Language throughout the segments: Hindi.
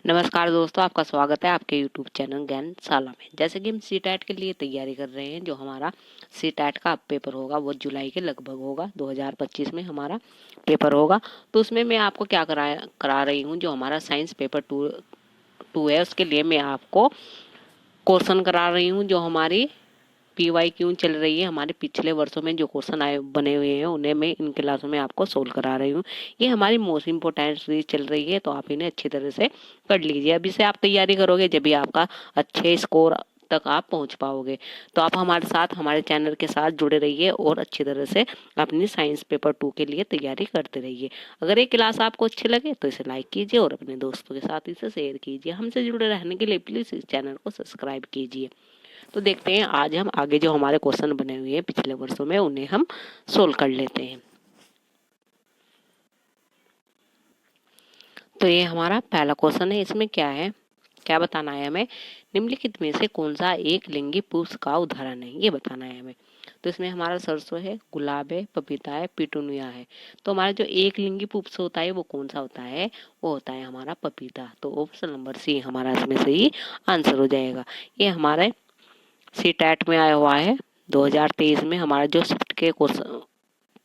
नमस्कार दोस्तों, आपका स्वागत है आपके यूट्यूब चैनल ज्ञानशाला में। जैसे कि हम सीटेट के लिए तैयारी कर रहे हैं, जो हमारा सीटेट का पेपर होगा वो जुलाई के लगभग होगा, 2025 में हमारा पेपर होगा। तो उसमें मैं आपको क्या करा रही हूँ, जो हमारा साइंस पेपर टू है उसके लिए मैं आपको क्वेश्चन करा रही हूँ। जो हमारी PYQ चल रही है, हमारे पिछले वर्षों में जो क्वेश्चन आए बने हुए हैं उन्हें मैं इन क्लासों में आपको सोल्व करा रही हूँ। ये हमारी मोस्ट इम्पोर्टेंट सीरीज चल रही है, तो आप इन्हें अच्छी तरह से कर लीजिए। अभी से आप तैयारी करोगे जब भी आपका अच्छे स्कोर तक आप पहुंच पाओगे। तो आप हमारे साथ, हमारे चैनल के साथ जुड़े रहिए और अच्छी तरह से अपनी साइंस पेपर 2 के लिए तैयारी करते रहिए। अगर ये क्लास आपको अच्छी लगे तो इसे लाइक कीजिए और अपने दोस्तों के साथ इसे शेयर कीजिए। हमसे जुड़े रहने के लिए प्लीज इस चैनल को सब्सक्राइब कीजिए। तो देखते हैं आज हम आगे जो हमारे क्वेश्चन बने हुए हैं पिछले वर्षों में उन्हें हम सोल्व कर लेते हैं। तो ये हमारा पहला क्वेश्चन है। इसमें क्या बताना है हमें, निम्नलिखित में से कौन सा एक लिंगी पुष्प का उदाहरण है, ये बताना है हमें। तो इसमें हमारा सरसों है, गुलाब है, पपीता है, पिटूनिया है। तो हमारा जो एक लिंगी पुष्प होता है वो कौन सा होता है, वो होता है हमारा पपीता। तो ऑप्शन नंबर सी हमारा इसमें सही आंसर हो जाएगा। ये हमारे सीटेट में आया हुआ है। 2023 में हमारा जो शिफ्ट के क्वेश्चन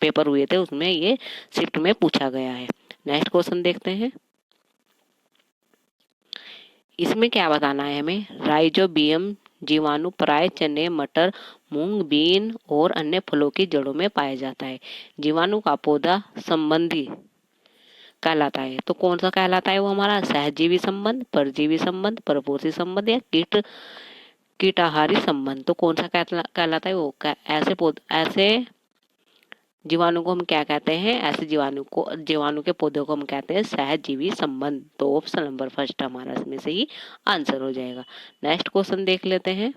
पेपर हुए थे उसमें ये शिफ्ट में पूछा गया है। नेक्स्ट क्वेश्चन देखते हैं। इसमें क्या बताना है हमें, राइजोबियम जीवाणु प्राय चने, मटर, मूंग, बीन और अन्य फलों की जड़ों में पाया जाता है। जीवाणु का पौधा संबंधी कहलाता है। तो कौन सा कहलाता है वो हमारा, सहजीवी संबंध, परजीवी संबंध, परपोषी संबंध या कीटाहारी संबंध। तो कौन सा कहलाता है वो, ऐसे जीवाणु को हम क्या कहते हैं, ऐसे जीवाणु के पौधों को हम कहते हैं सहजीवी संबंध। तो ऑप्शन नंबर फर्स्ट हमारा इसमें से ही आंसर हो जाएगा। नेक्स्ट क्वेश्चन देख लेते हैं।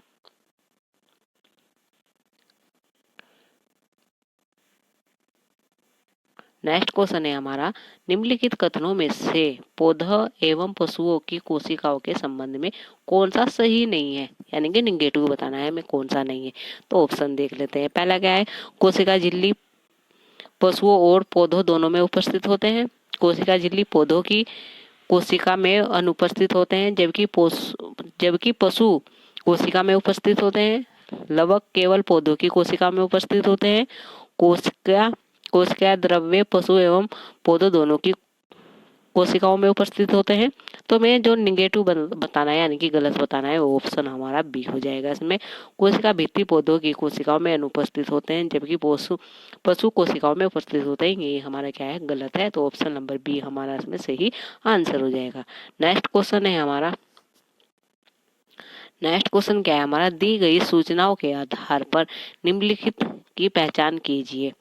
नेक्स्ट क्वेश्चन है हमारा, निम्नलिखित कथनों में से पौधा एवं पशुओं की कोशिकाओं के संबंध में कौन सा सही नहीं है, यानी कि निगेटिव बताना है हमें कौन सा नहीं है। तो ऑप्शन देख लेते हैं। पहला क्या है, कोशिका झिल्ली पशुओं और पौधों दोनों में उपस्थित होते हैं। कोशिका झिल्ली पौधों की कोशिका में अनुपस्थित होते हैं, जबकि पशु कोशिका में उपस्थित होते हैं। लवक केवल पौधों की कोशिका में उपस्थित होते हैं। कोशिका कोशिका द्रव्य पशु एवं पौधों दोनों की कोशिकाओं में उपस्थित होते हैं। तो मैं जो निगेटिव बताना है यानी कि गलत बताना है वो ऑप्शन हमारा बी हो जाएगा। इसमें कोशिका भित्ति पौधों की कोशिकाओं में अनुपस्थित होते हैं, जबकि पशु कोशिकाओं में उपस्थित होते हैं। ये हमारा क्या है, गलत है। तो ऑप्शन नंबर बी हमारा इसमें सही आंसर हो जाएगा। नेक्स्ट क्वेश्चन है हमारा, नेक्स्ट क्वेश्चन क्या है हमारा, दी गई सूचनाओं के आधार पर निम्नलिखित की पहचान कीजिए।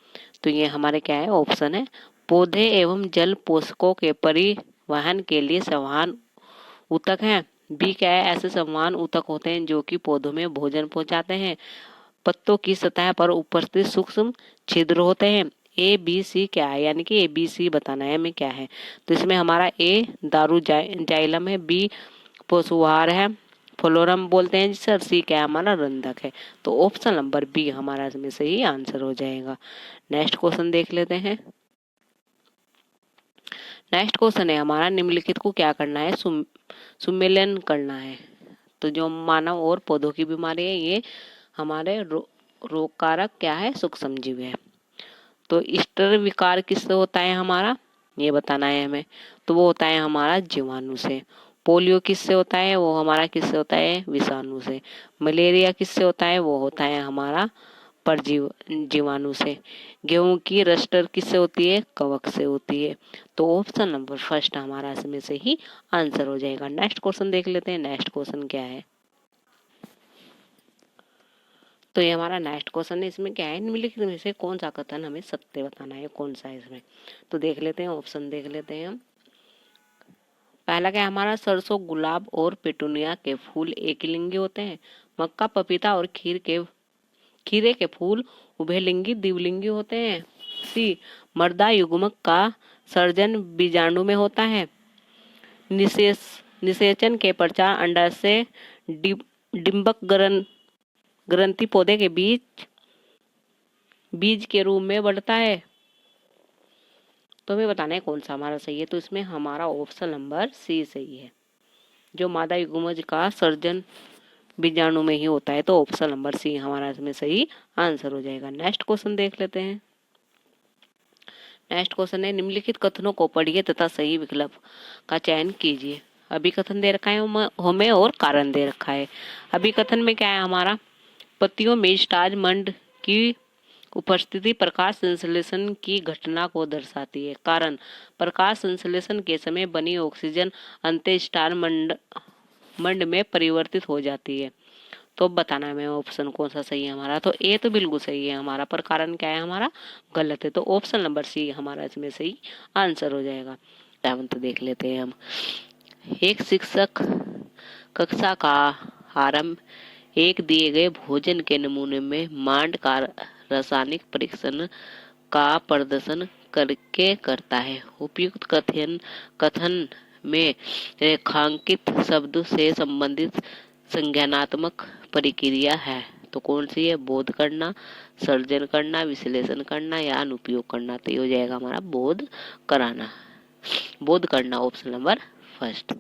तो ये हमारे क्या है, ऑप्शन है, पौधे एवं जल पोषकों के परिवहन के लिए संवहन ऊतक हैं। बी क्या है, ऐसे संवहन ऊतक होते हैं जो कि पौधों में भोजन पहुंचाते हैं। पत्तों की सतह पर उपस्थित सूक्ष्म छिद्र होते हैं। ए बी सी क्या है, यानी कि ABC बताना है हमें क्या है। तो इसमें हमारा ए दारू जाइलम है, बी पोषुहार है, फ्लोरम बोलते हैं जिसे, और सी क्या है हमारा, रंधक है। तो ऑप्शन नंबर बी हमारा इसमें सही आंसर हो जाएगा। नेक्स्ट क्वेश्चन देख लेते हैं। नेक्स्ट क्वेश्चन है हमारा, निम्नलिखित को क्या करना है, सुमेलन करना है। तो जो मानव और पौधों की बीमारी है ये हमारे रोग कारक क्या है, सूक्ष्मजीव है। तो स्टर विकार किससे होता है हमारा, ये बताना है हमें। तो वो होता है हमारा जीवाणु से। पोलियो किससे होता है, वो हमारा किससे होता है, विषाणु से। मलेरिया किससे होता है, वो होता है हमारा जीवाणु से। गेहूं की रस्टर किससे होती है, कवक से होती है। तो ऑप्शन नंबर फर्स्ट हमारा इसमें से ही आंसर हो जाएगा। नेक्स्ट क्वेश्चन देख लेते हैं। नेक्स्ट क्वेश्चन क्या है, तो ये हमारा नेक्स्ट क्वेश्चन है। इसमें क्या है, निम्नलिखित में से कौन सा कथन हमें सत्य बताना है, कौन सा है इसमें। तो देख लेते हैं, ऑप्शन देख लेते हैं हम। पहला क्या है हमारा, सरसों, गुलाब और पेटूनिया के फूल एक लिंगी होते हैं। मक्का, पपीता और खीरे के फूल उभयलिंगी द्विलिंगी होते हैं। सी, मर्दा युग्मक का सर्जन बीजाणु में होता है। निषेच निषेचन के पश्चात अंडाशय डिंबक ग्रंथि पौधे के बीज के रूप में बढ़ता है। तो हमें बताना है कौन सा हमारा सही है। तो इसमें हमारा ऑप्शन नंबर सी सही है। जो मादा युग्मज का सर्जन बीजाणु में ही होता है। तो ऑप्शन नंबर सी हमारा इसमें सही आंसर हो जाएगा। नेक्स्ट क्वेश्चन देख लेते हैं। नेक्स्ट क्वेश्चन है, निम्नलिखित कथनों को पढ़िए तथा सही विकल्प का चयन कीजिए। अभिकथन दे रखा है हमें और कारण दे रखा है। अभिकथन में क्या है हमारा, पत्तियों में स्टार्च मंड की उपस्थिति प्रकाश संश्लेषण की घटना को दर्शाती है। कारण, प्रकाश संश्लेषण के समय बनी ऑक्सीजन अंत स्टार मंड में परिवर्तित हो जाती है। तो बताना है ऑप्शन कौन सा सही है हमारा। तो ए तो बिल्कुल सही है हमारा, पर कारण क्या है हमारा, गलत है। तो ऑप्शन नंबर सी हमारा इसमें सही आंसर हो जाएगा। तो देख लेते हैं हम। एक शिक्षक कक्षा का आरंभ एक दिए गए भोजन के नमूने में मांड का रासायनिक परीक्षण का प्रदर्शन करके करता है। उपयुक्त कथन में रेखांकित शब्द से संबंधित संज्ञानात्मक प्रक्रिया है। तो कौन सी है, बोध करना, सर्जन करना, विश्लेषण करना या अनुपयोग करना। तो ये हो जाएगा हमारा बोध कराना, बोध करना, ऑप्शन नंबर फर्स्ट।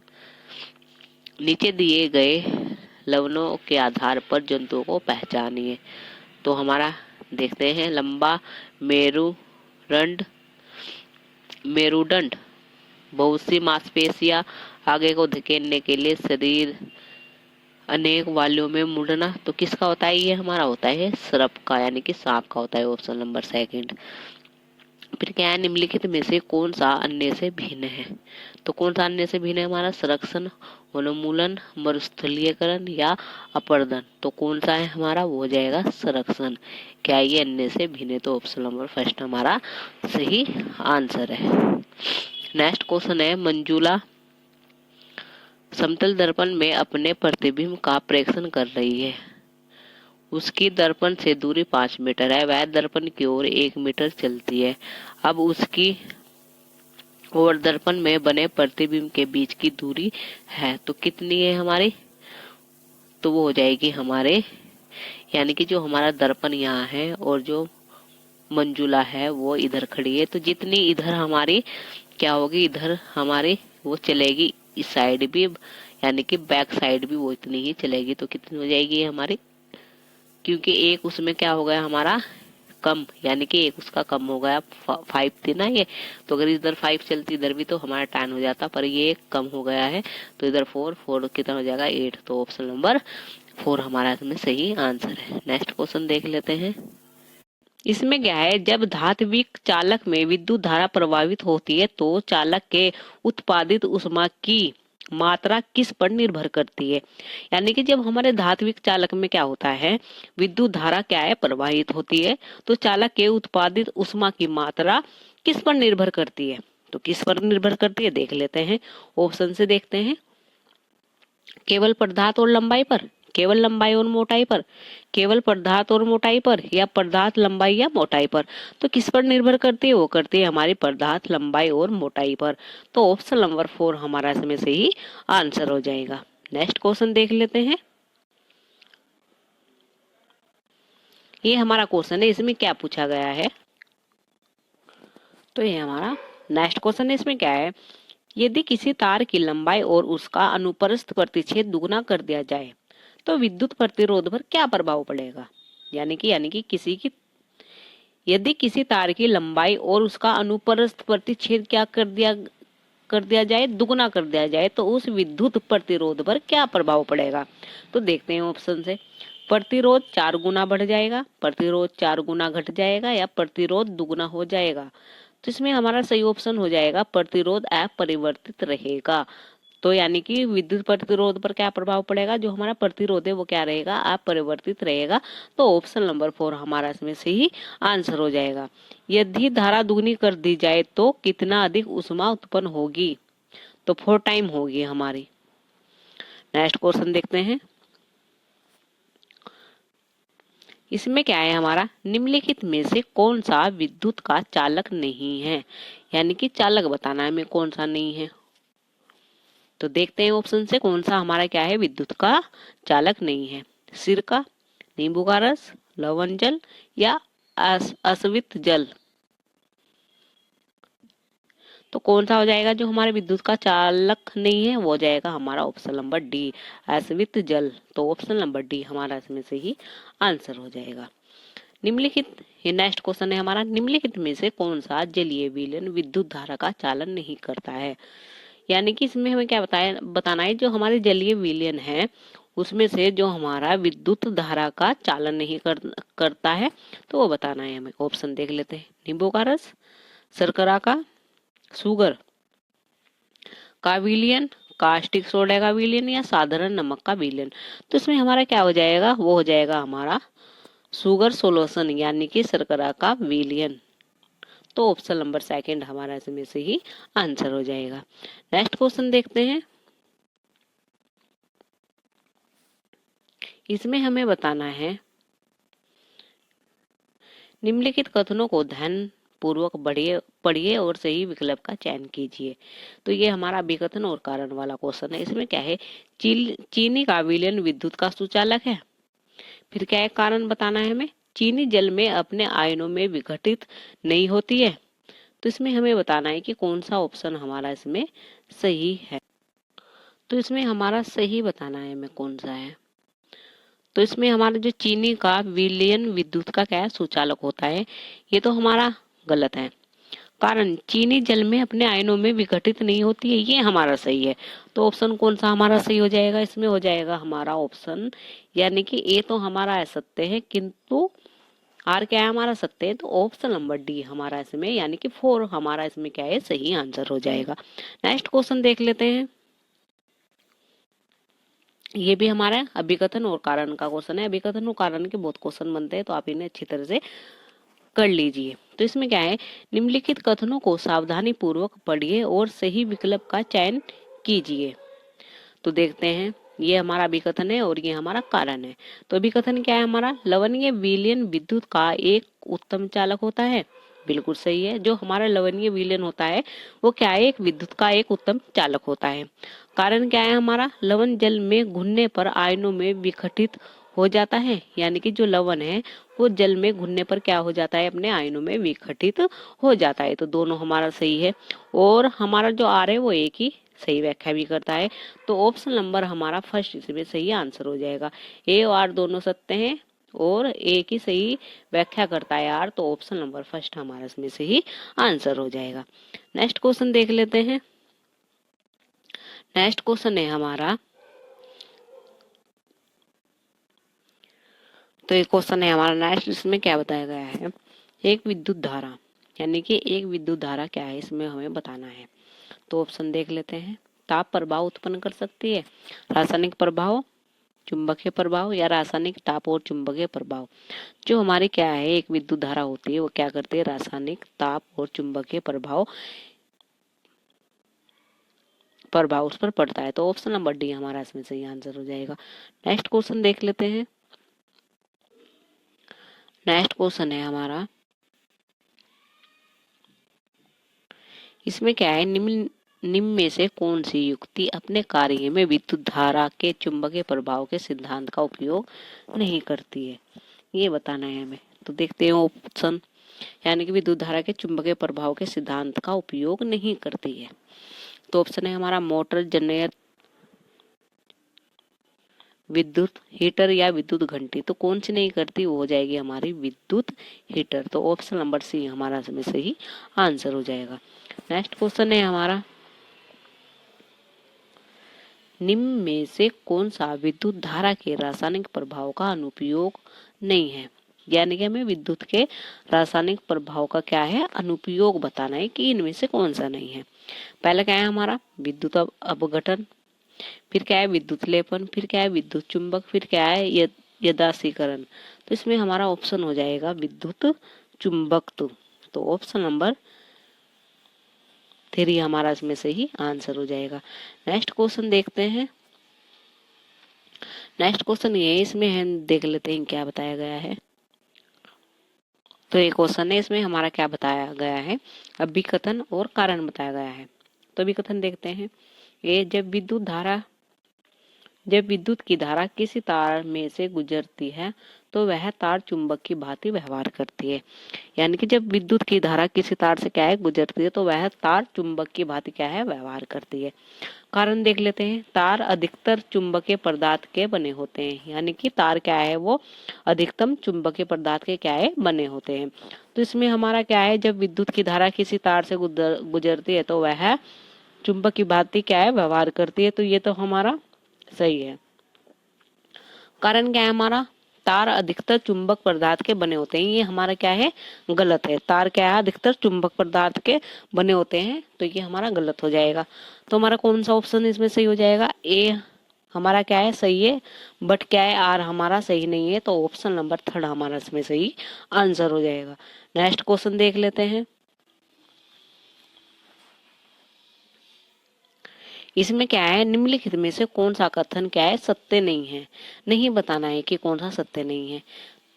नीचे दिए गए लवणों के आधार पर जंतुओं को पहचानिए। तो हमारा देखते हैं, लंबा मेरुदंड, बहुत सी मांसपेशियां, आगे को धकेलने के लिए शरीर, अनेक वालियों में मुड़ना। तो किसका होता है, ये हमारा होता है सर्प का, यानी कि सांप का होता है, ऑप्शन नंबर सेकंड। फिर क्या है, निम्नलिखित में से कौन सा अन्य से भिन्न है। तो कौन सा अन्य से भिन्न है हमारा, संरक्षण, उन्मूलन, मरुस्थलीकरण या अपर्दन। तो कौन सा है हमारा, वो हो जाएगा संरक्षण। क्या ये अन्य से भिन्न है, तो ऑप्शन नंबर फर्स्ट हमारा सही आंसर है। नेक्स्ट क्वेश्चन है, मंजुला समतल दर्पण में अपने प्रतिबिंब का प्रेक्षण कर रही है। उसकी दर्पण से दूरी 5 मीटर है, वह दर्पण की ओर 1 मीटर चलती है। अब उसकी और दर्पण में बने प्रतिबिंब के बीच की दूरी है, तो कितनी है हमारी, तो वो हो जाएगी हमारे, यानी कि जो हमारा दर्पण यहाँ है और जो मंजुला है वो इधर खड़ी है, तो जितनी इधर हमारी क्या होगी, इधर हमारी वो चलेगी इस साइड भी, यानी कि बैक साइड भी वो इतनी ही चलेगी। तो कितनी हो जाएगी हमारी, क्योंकि एक उसमें क्या हो गया हमारा कम, यानी कि एक उसका कम हो गया, 5 थी ना ये, तो अगर इधर 5 चलती इधर भी तो हमारा 10 हो जाता, पर ये कम हो गया है, तो इधर 4 कितना हो जाएगा 8। तो ऑप्शन नंबर 4 हमारा इसमें सही आंसर है। नेक्स्ट क्वेश्चन देख लेते हैं। इसमें क्या है, जब धात्विक चालक में विद्युत धारा प्रवाहित होती है तो चालक के उत्पादित ऊष्मा की मात्रा किस पर निर्भर करती है। यानी कि जब हमारे धात्विक चालक में क्या होता है, विद्युत धारा क्या है प्रवाहित होती है, तो चालक के उत्पादित ऊष्मा की मात्रा किस पर निर्भर करती है। तो किस पर निर्भर करती है देख लेते हैं, ऑप्शन से देखते हैं। केवल पदार्थ और लंबाई पर, केवल लंबाई और मोटाई पर, केवल पदार्थ और मोटाई पर, या पदार्थ लंबाई या मोटाई पर। तो किस पर निर्भर करती है, वो करती है हमारी पदार्थ लंबाई और मोटाई पर। तो ऑप्शन नंबर 4 हमारा इसमें से ही आंसर हो जाएगा। नेक्स्ट क्वेश्चन देख लेते हैं। ये हमारा क्वेश्चन है, इसमें क्या पूछा गया है, तो ये हमारा नेक्स्ट क्वेश्चन है। इसमें क्या है, यदि किसी तार की लंबाई और उसका अनुप्रस्थ प्रतिच्छेद दुगना कर दिया जाए तो विद्युत प्रतिरोध पर क्या प्रभाव पड़ेगा। यानी कि यदि किसी तार की लंबाई और उसका अनुप्रस्थ प्रतिच्छेद क्या कर दिया जाए, दुगना कर दिया जाए, तो उस विद्युत प्रतिरोध पर क्या प्रभाव पड़ेगा। तो देखते हैं ऑप्शन से। प्रतिरोध 4 गुना बढ़ जाएगा, प्रतिरोध 4 गुना घट जाएगा, या प्रतिरोध दुगना हो जाएगा। तो इसमें हमारा सही ऑप्शन हो जाएगा प्रतिरोध अपरिवर्तित रहेगा। तो यानी कि विद्युत प्रतिरोध पर क्या प्रभाव पड़ेगा, जो हमारा प्रतिरोध है वो क्या रहेगा, अपरिवर्तित रहेगा। तो ऑप्शन नंबर 4 हमारा इसमें से ही आंसर हो जाएगा। यदि धारा दुगनी कर दी जाए तो कितना अधिक ऊष्मा उत्पन्न होगी, तो 4 टाइम होगी हमारी। नेक्स्ट क्वेश्चन देखते हैं। इसमें क्या है हमारा, निम्नलिखित में से कौन सा विद्युत का चालक नहीं है। यानी कि चालक बताना है हमें कौन सा नहीं है। तो देखते हैं ऑप्शन से कौन सा हमारा क्या है विद्युत का चालक नहीं है। सिरका, नींबू का रस, लवण जल या अस्वित जल। तो कौन सा हो जाएगा जो हमारे विद्युत का चालक नहीं है, वो हो जाएगा हमारा ऑप्शन नंबर डी, अस्वित जल। तो ऑप्शन नंबर डी हमारा इसमें से ही आंसर हो जाएगा। निम्नलिखित, ये नेक्स्ट क्वेश्चन है हमारा, निम्नलिखित में से कौन सा जलीय विलयन विद्युत धारा का चालन नहीं करता है। यानी कि इसमें हमें क्या बताना है, जो हमारे जलीय विलयन है उसमें से जो हमारा विद्युत धारा का चालन नहीं करता है, तो वो बताना है हमें। ऑप्शन देख लेते हैं, नींबू का रस, शर्करा का, शुगर का विलयन, कास्टिक सोडा का विलयन, या साधारण नमक का विलयन। तो इसमें हमारा क्या हो जाएगा, वो हो जाएगा हमारा शुगर सोल्यूशन यानी कि शर्करा का विलयन। तो ऑप्शन नंबर सेकंड हमारा इसमें से ही आंसर हो जाएगा। नेक्स्ट क्वेश्चन देखते हैं, इसमें हमें बताना है निम्नलिखित कथनों को ध्यान पूर्वक पढ़िए और सही विकल्प का चयन कीजिए। तो ये हमारा विकथन और कारण वाला क्वेश्चन है। इसमें क्या है, चीनी का विलयन विद्युत का सुचालक है। फिर क्या है, कारण बताना है हमें, चीनी जल में अपने आयनों में विघटित नहीं होती है। तो इसमें हमें बताना है कि कौन सा ऑप्शन हमारा इसमें सही है। तो इसमें हमारा सही बताना है हमें कौन सा है। तो इसमें हमारा जो चीनी का विलयन विद्युत का क्या है, सुचालक होता है, ये तो हमारा गलत है। कारण चीनी जल में अपने आयनों में विघटित नहीं होती है, ये हमारा सही है। तो ऑप्शन कौन सा हमारा सही हो जाएगा, इसमें हो जाएगा हमारा ऑप्शन, यानी कि ए तो हमारा असत्य है किंतु आर क्या है हमारा सत्य है। तो ऑप्शन नंबर डी हमारा इसमें यानी कि 4 हमारा इसमें क्या है, सही आंसर हो जाएगा। नेक्स्ट क्वेश्चन देख लेते हैं, ये भी हमारा अभिकथन और कारण का क्वेश्चन है। अभिकथन और कारण के बहुत क्वेश्चन बनते हैं, तो आप इन्हें अच्छी तरह से कर लीजिए। तो इसमें क्या है, निम्नलिखित कथनों को सावधानी पूर्वक पढ़िए और सही विकल्प का चयन कीजिए। तो देखते हैं, ये हमारा अभिकथन है और ये हमारा कारण है। तो अभिकथन क्या है हमारा, लवणीय विलयन विद्युत का एक उत्तम चालक होता है। बिल्कुल सही है, जो हमारा लवणीय विलयन होता है वो क्या है, एक विद्युत का एक उत्तम चालक होता है। कारण क्या है हमारा, लवण जल में घुलने पर आयनों में विघटित हो जाता है, यानी कि जो लवण है वो जल में घुलने पर क्या हो जाता है, अपने आयनों में विघटित हो जाता है। तो दोनों हमारा सही है। और हमारा जो आर है वो एक ही सही व्याख्या भी करता है। तो ऑप्शन नंबर हमारा फर्स्ट इसमें सही आंसर हो जाएगा। ए और आर दोनों सत्य हैं और एक ही सही व्याख्या करता है आर। तो ऑप्शन नंबर फर्स्ट हमारा इसमें से ही आंसर हो जाएगा। नेक्स्ट क्वेश्चन देख लेते हैं। नेक्स्ट क्वेश्चन है हमारा, तो एक क्वेश्चन है हमारा नेक्स्ट, इसमें क्या बताया गया है, एक विद्युत धारा यानी कि एक विद्युत धारा क्या है इसमें हमें बताना है। तो ऑप्शन देख लेते हैं, ताप प्रभाव उत्पन्न कर सकती है, रासायनिक प्रभाव, चुंबकीय प्रभाव, या रासायनिक ताप और चुंबकीय प्रभाव। जो हमारी क्या है एक विद्युत धारा होती है वो क्या करती है, रासायनिक ताप और चुंबकीय प्रभाव उस पर पड़ता है। तो ऑप्शन नंबर डी हमारा इसमें सही आंसर हो जाएगा। नेक्स्ट क्वेश्चन देख लेते हैं। नेक्स्ट क्वेश्चन है हमारा, इसमें क्या है, निम्न में से कौन सी युक्ति अपने कार्य में विद्युत धारा के चुंबकीय प्रभाव के सिद्धांत का उपयोग नहीं करती है, ये बताना है हमें। तो देखते हैं ऑप्शन, यानी कि विद्युत धारा के चुंबकीय प्रभाव के सिद्धांत का उपयोग नहीं करती है। तो ऑप्शन है हमारा मोटर, जनरेटर, विद्युत हीटर, या विद्युत घंटी। तो कौन सी नहीं करती, वो हो जाएगी हमारी विद्युत हीटर। तो ऑप्शन नंबर सी हमारा इसमें सही आंसर हो जाएगा। नेक्स्ट क्वेश्चन है हमारा, निम्न में से कौन सा विद्युत धारा के रासायनिक प्रभाव का अनुपयोग नहीं है। यानी कि हमें विद्युत के रासायनिक प्रभाव का क्या है, अनुपयोग बताना है कि इनमें से कौन सा नहीं है। पहला क्या है हमारा, विद्युत अपघटन, फिर क्या है विद्युत लेपन, फिर क्या है विद्युत चुंबक, फिर क्या है यदासीकरण। तो इसमें हमारा ऑप्शन हो जाएगा विद्युत चुंबक। तो ऑप्शन नंबर 3 हमारा इसमें से ही आंसर हो जाएगा। नेक्स्ट क्वेश्चन देखते हैं। नेक्स्ट क्वेश्चन ये है, इसमें हम देख लेते हैं क्या बताया गया है। तो ये क्वेश्चन है, इसमें हमारा क्या बताया गया है, अभिकथन और कारण बताया गया है। तो अभिकथन देखते हैं, ये जब विद्युत की धारा किसी तार में से गुजरती है तो वह तार चुंबक की भांति व्यवहार करती है। यानी कि जब विद्युत की धारा किसी तार से क्या है गुजरती है तो वह तार चुंबक की भांति क्या है व्यवहार करती है। कारण देख लेते हैं। तार अधिकतर चुंबकीय पदार्थ के बने होते हैं। यानी कि तार क्या है वो अधिकतम चुंबकीय पदार्थ के क्या है बने होते हैं। तो इसमें हमारा क्या है, जब विद्युत की धारा किसी तार से गुजरती है तो वह चुंबक की भांति क्या है व्यवहार करती है। तो ये तो हमारा सही है। कारण क्या है हमारा, तार अधिकतर चुंबक पदार्थ के बने होते हैं, ये हमारा क्या है गलत है। तार क्या है अधिकतर चुंबक पदार्थ के बने होते हैं, तो ये हमारा गलत हो जाएगा। तो हमारा कौन सा ऑप्शन इसमें सही हो जाएगा, ए हमारा क्या है सही है, बट क्या है आर हमारा सही नहीं है। तो ऑप्शन नंबर 3 हमारा इसमें सही आंसर हो जाएगा। नेक्स्ट क्वेश्चन देख लेते हैं। इसमें क्या है, निम्नलिखित में से कौन सा कथन क्या है सत्य नहीं है। नहीं बताना है कि कौन सा सत्य नहीं है।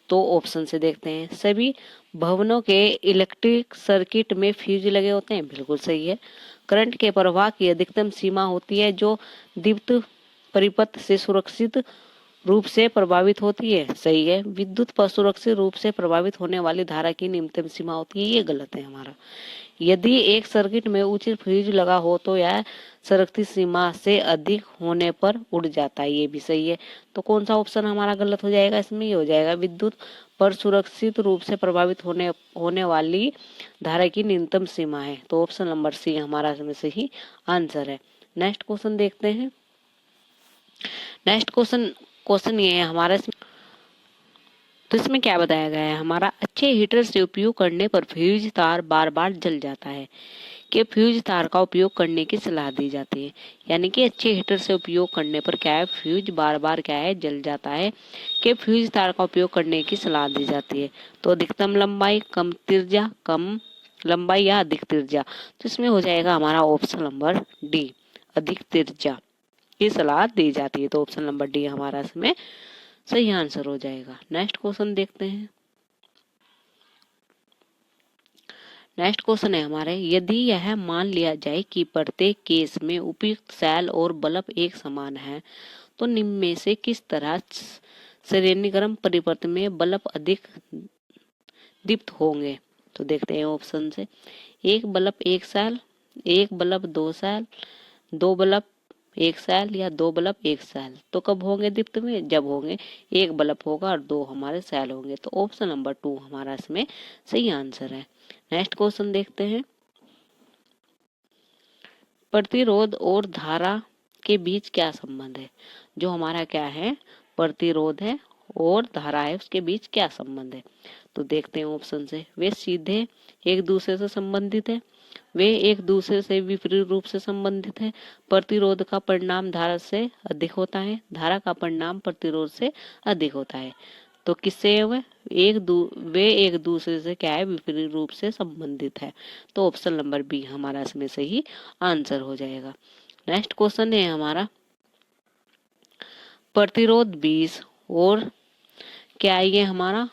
तो ऑप्शन से देखते हैं। सभी भवनों के इलेक्ट्रिक सर्किट में फ्यूज लगे होते हैं, बिल्कुल सही है। करंट के प्रवाह की अधिकतम सीमा होती है जो दीप्त परिपथ से सुरक्षित रूप से प्रभावित होती है, सही है। विद्युत पर सुरक्षित रूप से प्रभावित होने वाली धारा की न्यूनतम सीमा होती है, ये गलत है हमारा। यदि एक सर्किट में उचित फ्यूज लगा हो तो यह सुरक्षित सीमा से अधिक होने पर उड़ जाता है, ये भी सही है। तो कौन सा ऑप्शन हमारा गलत हो जाएगा, इसमें ये हो जाएगा विद्युत पर सुरक्षित रूप से प्रभावित होने वाली धारा की न्यूनतम सीमा है। तो ऑप्शन नंबर सी हमारा इसमें सही आंसर है। नेक्स्ट क्वेश्चन देखते हैं। नेक्स्ट क्वेश्चन ये है हमारा, तो इसमें क्या बताया गया है हमारा, अच्छे हीटर से उपयोग करने पर फ्यूज तार बार बार जल जाता है कि फ्यूज तार का उपयोग करने की सलाह दी जाती है। यानी कि अच्छे हीटर से उपयोग करने पर क्या है फ्यूज बार बार क्या है जल जाता है कि फ्यूज तार का उपयोग करने की सलाह दी जाती है। तो अधिकतम लंबाई, कम त्रिज्या, कम लंबाई या अधिक त्रिज्या। तो इसमें हो जाएगा हमारा ऑप्शन नंबर डी, अधिक त्रिज्या की सलाह दी जाती है। तो ऑप्शन नंबर डी हमारा इसमें सही आंसर हो जाएगा। नेक्स्ट क्वेश्चन देखते हैं। नेक्स्ट क्वेश्चन है हमारे, यदि यह मान लिया जाए कि प्रत्येक केस में उपयुक्त सेल और बल्ब एक समान है तो निम्न में से किस तरह श्रेणीक्रम परिपथ में बल्ब अधिक दीप्त होंगे। तो देखते हैं ऑप्शन से। एक बल्ब एक सेल, एक बल्ब दो सेल, दो बल्ब एक सेल या दो बल्ब एक सेल। तो कब होंगे दीप्त में, जब होंगे एक बल्ब होगा और दो हमारे सेल होंगे। तो ऑप्शन नंबर 2 हमारा इसमें सही आंसर है। नेक्स्ट क्वेश्चन देखते हैं। प्रतिरोध और धारा के बीच क्या संबंध है। जो हमारा क्या है प्रतिरोध है और धारा है उसके बीच क्या संबंध है। तो देखते हैं ऑप्शन से। वे सीधे एक दूसरे से संबंधित है, वे एक दूसरे से विपरीत रूप से संबंधित है, प्रतिरोध का परिणाम धारा से अधिक होता है, धारा का परिणाम प्रतिरोध से अधिक होता है। तो किससे है वे एक दूसरे से क्या है विपरीत रूप से संबंधित है। तो ऑप्शन नंबर बी हमारा इसमें सही आंसर हो जाएगा। नेक्स्ट क्वेश्चन है हमारा, प्रतिरोध 20 और क्या है ये हमारा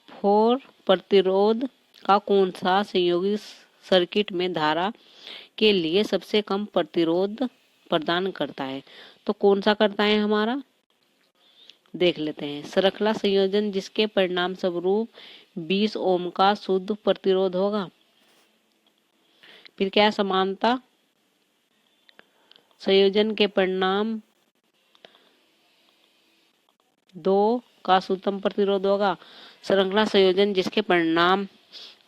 4 प्रतिरोध का कौन सा संयोगी सर्किट में धारा के लिए सबसे कम प्रतिरोध प्रदान करता है। तो कौन सा करता है हमारा, देख लेते हैं। श्रृंखला संयोजन जिसके परिणाम स्वरूप 20 ओम का शुद्ध प्रतिरोध होगा। फिर क्या समानता संयोजन के परिणाम 2 का शुद्धतम प्रतिरोध होगा। श्रृंखला संयोजन जिसके परिणाम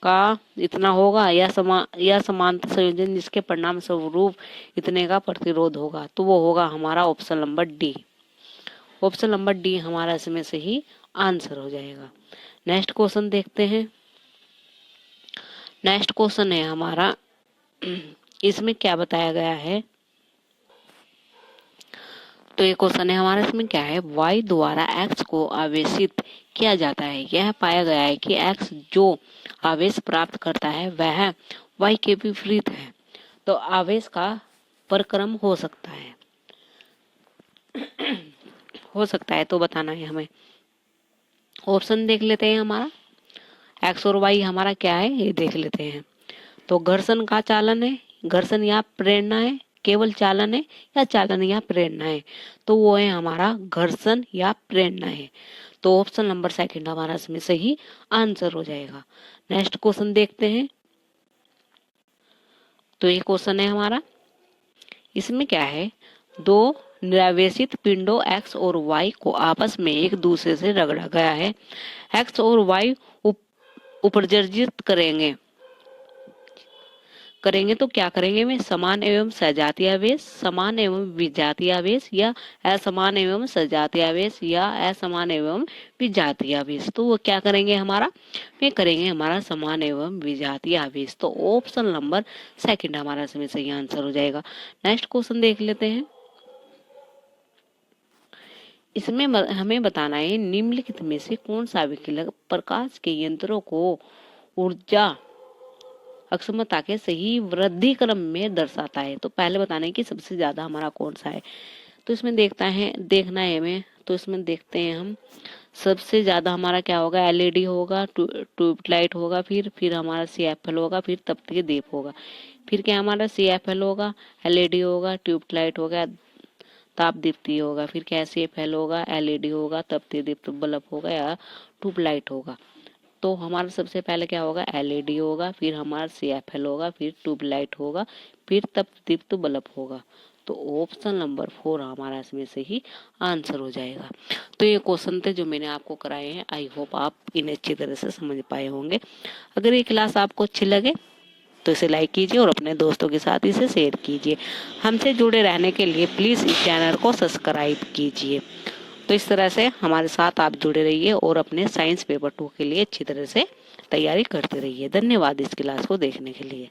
का इतना होगा या समांतर संयोजन जिसके परिणाम स्वरूप इतने का प्रतिरोध होगा। तो वो होगा हमारा option number D. Option number D हमारा इसमें सही आंसर हो जाएगा। नेक्स्ट क्वेश्चन देखते हैं। नेक्स्ट क्वेश्चन है हमारा, इसमें क्या बताया गया है। तो ये क्वेश्चन है हमारा, इसमें क्या है, y द्वारा x को आवेशित किया जाता है। यह पाया गया है कि x जो आवेश प्राप्त करता है वह y के विपरीत है। तो आवेश का परिक्रम हो सकता है तो बताना है हमें। ऑप्शन देख लेते हैं हमारा, x और y हमारा क्या है ये देख लेते हैं। तो घर्षण का चालन है, घर्षण या प्रेरणा है, केवल चालन है या चालन या प्रेरणा है? तो वो है हमारा घर्षण या प्रेरणा है। तो ऑप्शन नंबर सेकंड हमारा इसमें सही आंसर हो जाएगा। नेक्स्ट क्वेश्चन देखते हैं। तो ये क्वेश्चन है हमारा, इसमें क्या है, दो निरावेशित पिंडों x और y को आपस में एक दूसरे से रगड़ा गया है। x और y उपसर्जित करेंगे तो क्या करेंगे वे, समान एवं सजातीय आवेश, समान एवं विजातीय आवेश, या असमान एवं सजातीय आवेश, या असमान एवं विजातीय आवेश। तो वो क्या करेंगे हमारा, वे करेंगे हमारा समान एवं विजातीय आवेश। तो ऑप्शन नंबर सेकंड हमारा इसमें सही आंसर हो जाएगा। नेक्स्ट क्वेश्चन देख लेते हैं। इसमें हमें बताना है निम्नलिखित में से कौन सा विकल्प प्रकाश के यंत्रों को ऊर्जा अक्षमता के सही वृद्धि क्रम में दर्शाता है। तो पहले बताना है कि सबसे ज्यादा हमारा कौन सा है। तो इसमें देखना है हमें। तो इसमें देखते हैं हम, सबसे ज्यादा हमारा क्या होगा, एलईडी होगा, ट्यूबलाइट होगा, फिर हमारा सीएफएल होगा, फिर तपती दीप होगा। फिर क्या हमारा सीएफएल होगा, एलईडी होगा, ट्यूबलाइट होगा, ताप दीप्ति होगा, फिर क्या सीएफएल होगा, एलईडी होगा, तपती दीप्त बल्ब होगा, या ट्यूबलाइट होगा। तो हमारा सबसे पहले क्या होगा, एलईडी होगा, फिर हमारा सीएफएल होगा, फिर ट्यूबलाइट होगा, फिर तप दीप्त बल्ब होगा। तो ऑप्शन नंबर 4 हमारा इसमें से ही आंसर हो जाएगा। तो ये क्वेश्चन थे जो मैंने आपको कराए हैं। आई होप आप इन्हें अच्छी तरह से समझ पाए होंगे। अगर ये क्लास आपको अच्छी लगे तो इसे लाइक कीजिए और अपने दोस्तों के साथ इसे शेयर कीजिए। हमसे जुड़े रहने के लिए प्लीज इस चैनल को सब्सक्राइब कीजिए। तो इस तरह से हमारे साथ आप जुड़े रहिए और अपने साइंस पेपर 2 के लिए अच्छी तरह से तैयारी करते रहिए। धन्यवाद इस क्लास को देखने के लिए।